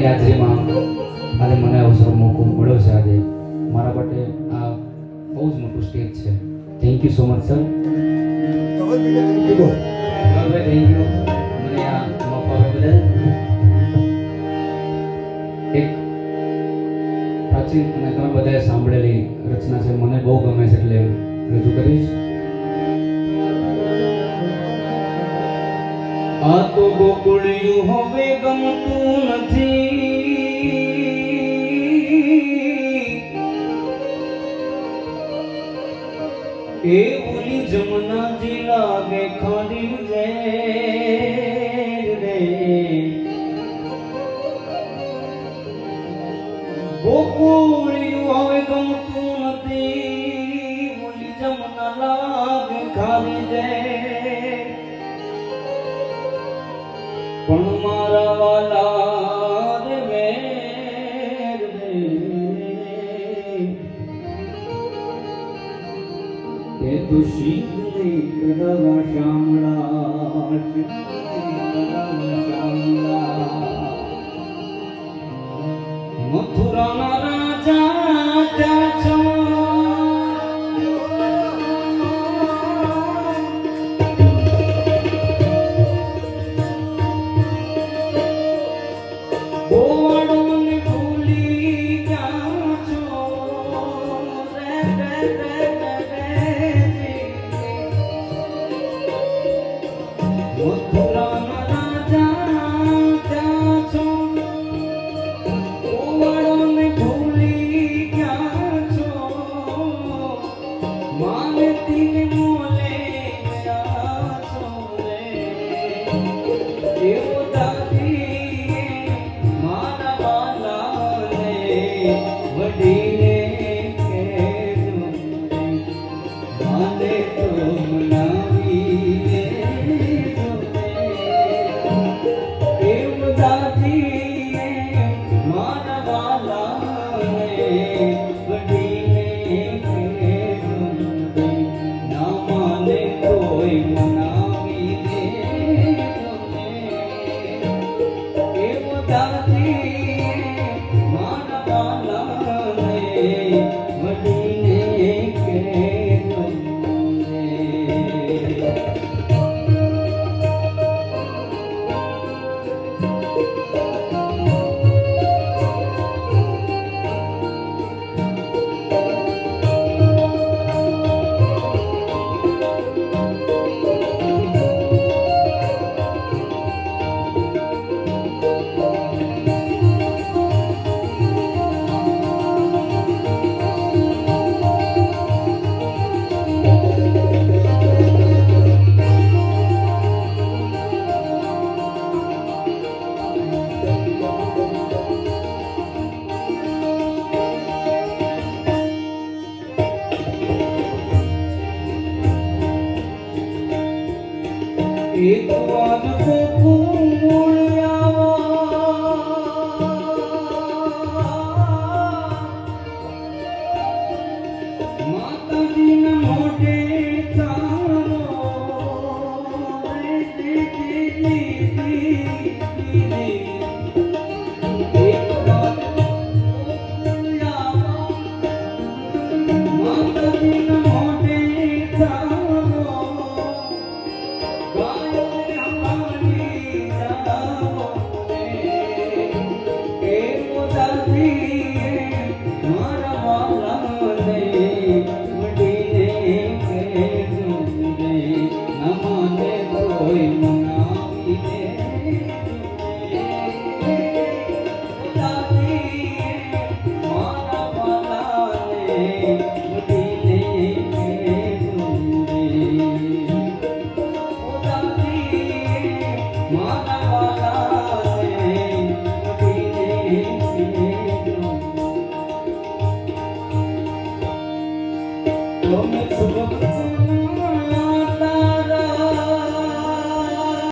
એની હાજરીમાં આજે મને અવસર મોકો મળ્યો છે. આજે મારા માટે આ બહુ જ મોટું સ્ટેજ છે. Thank you so much sir. Thank you મને આ મોકો આપ્યો બદલ. એક પ્રાચીન અને તમે બધાએ સાંભળેલી રચના છે, મને બહુ ગમે છે એટલે રજૂ કરીશ. આ તો ગોકુળિયું હવે ગમતું નથી, એ ઓલી જમના જી લાગે ખાડી ઝેર રે. ગોકુળિયું હવે ગમતું નથી, ઓલી જમના લાગે ખાડી ઝેર. પણ મારા વાલા રે વેર રે, તે તો શીખને કરાવા શામળા, મથુરાના રાજા ત્યાં છો. એક વાર માતાજીના મોઢે કોઈ